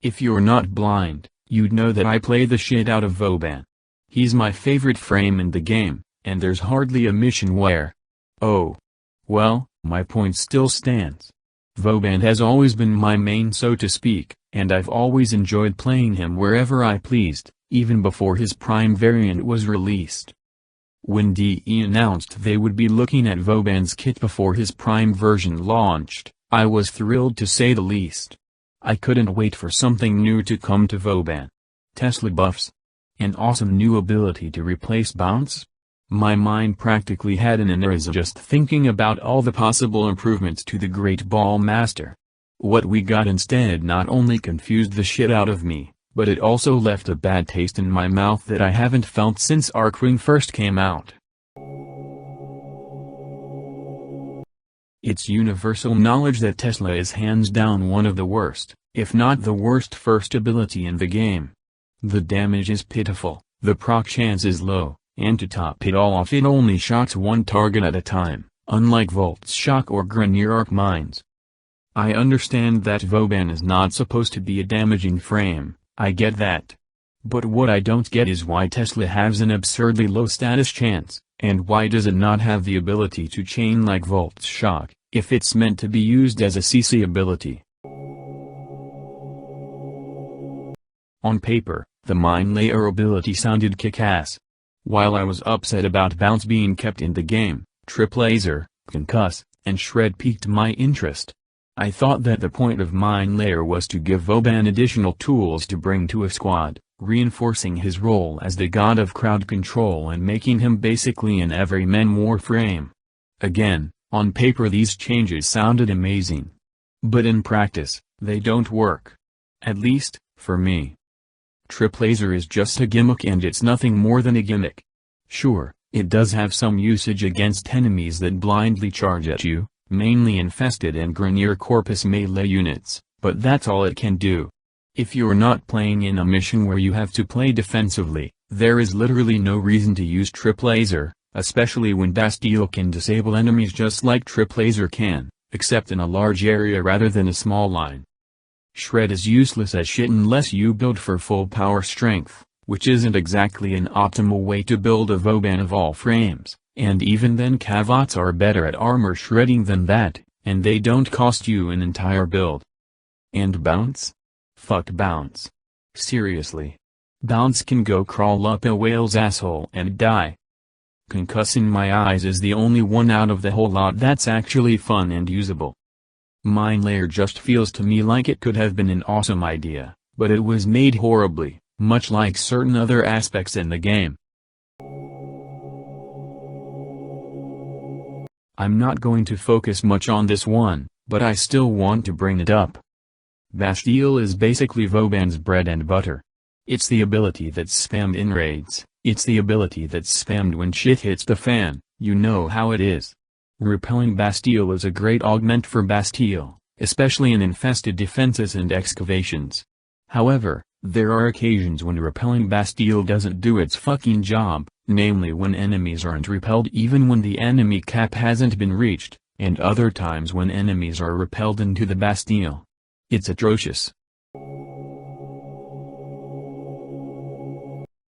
If you're not blind, you'd know that I play the shit out of Vauban. He's my favorite frame in the game, and there's hardly a mission where... Oh. Well, my point still stands. Vauban has always been my main, so to speak, and I've always enjoyed playing him wherever I pleased, even before his Prime variant was released. When DE announced they would be looking at Vauban's kit before his Prime version launched, I was thrilled to say the least. I couldn't wait for something new to come to Vauban. Tesla buffs. An awesome new ability to replace bounce? My mind practically had an aneurysm just thinking about all the possible improvements to the Great Ball Master. What we got instead not only confused the shit out of me, but it also left a bad taste in my mouth that I haven't felt since Arcwing first came out. It's universal knowledge that Tesla is hands down one of the worst, if not the worst first ability in the game. The damage is pitiful, the proc chance is low, and to top it all off it only shocks one target at a time, unlike Volt's Shock or Grenier Arc Mines. I understand that Vauban is not supposed to be a damaging frame, I get that. But what I don't get is why Tesla has an absurdly low status chance, and why does it not have the ability to chain like Volt's Shock, if it's meant to be used as a CC ability. On paper, the Mine Layer ability sounded kick-ass. While I was upset about Bounce being kept in the game, Trip Laser, Concuss, and Shred piqued my interest. I thought that the point of Mine Layer was to give Vauban additional tools to bring to a squad, reinforcing his role as the god of crowd control and making him basically an everyman warframe. Again, on paper these changes sounded amazing. But in practice, they don't work. At least, for me. Trip Laser is just a gimmick, and it's nothing more than a gimmick. Sure, it does have some usage against enemies that blindly charge at you, mainly infested and Grenier Corpus melee units, but that's all it can do. If you're not playing in a mission where you have to play defensively, there is literally no reason to use Trip Laser, especially when Bastille can disable enemies just like Trip Laser can, except in a large area rather than a small line. Shred is useless as shit unless you build for full power strength, which isn't exactly an optimal way to build a Vauban of all frames, and even then Cavots are better at armor shredding than that, and they don't cost you an entire build. And Bounce? Fuck Bounce. Seriously. Bounce can go crawl up a whale's asshole and die. Concuss in my eyes is the only one out of the whole lot that's actually fun and usable. Mine Layer just feels to me like it could have been an awesome idea, but it was made horribly, much like certain other aspects in the game. I'm not going to focus much on this one, but I still want to bring it up. Bastille is basically Vauban's bread and butter. It's the ability that's spammed in raids, it's the ability that's spammed when shit hits the fan, you know how it is. Repelling Bastille is a great augment for Bastille, especially in infested defenses and excavations. However, there are occasions when repelling Bastille doesn't do its fucking job, namely when enemies aren't repelled even when the enemy cap hasn't been reached, and other times when enemies are repelled into the Bastille. It's atrocious.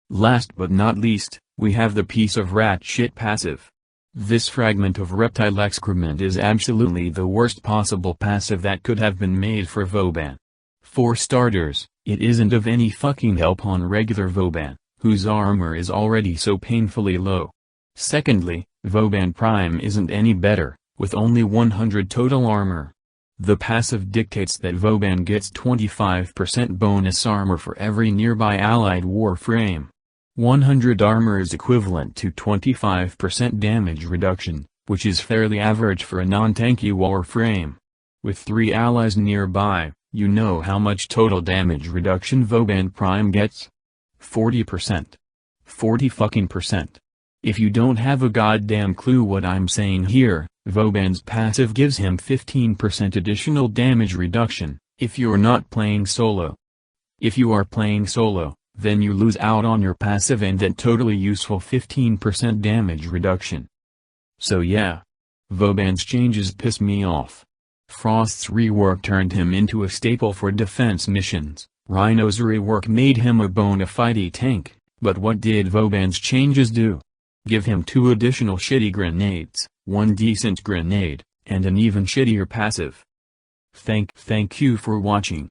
Last but not least, we have the piece of rat shit passive. This fragment of reptile excrement is absolutely the worst possible passive that could have been made for Vauban. For starters, it isn't of any fucking help on regular Vauban, whose armor is already so painfully low. Secondly, Vauban Prime isn't any better, with only 100 total armor. The passive dictates that Vauban gets 25% bonus armor for every nearby allied warframe. 100 armor is equivalent to 25% damage reduction, which is fairly average for a non-tanky warframe. With 3 allies nearby, you know how much total damage reduction Vauban Prime gets? 40%. 40 fucking percent. If you don't have a goddamn clue what I'm saying here, Vauban's passive gives him 15% additional damage reduction, if you're not playing solo. If you are playing solo, then you lose out on your passive and that totally useful 15% damage reduction. So yeah. Vauban's changes piss me off. Frost's rework turned him into a staple for defense missions, Rhino's rework made him a bona fide tank, but what did Vauban's changes do? Give him 2 additional shitty grenades, 1 decent grenade, and an even shittier passive. Thank you for watching.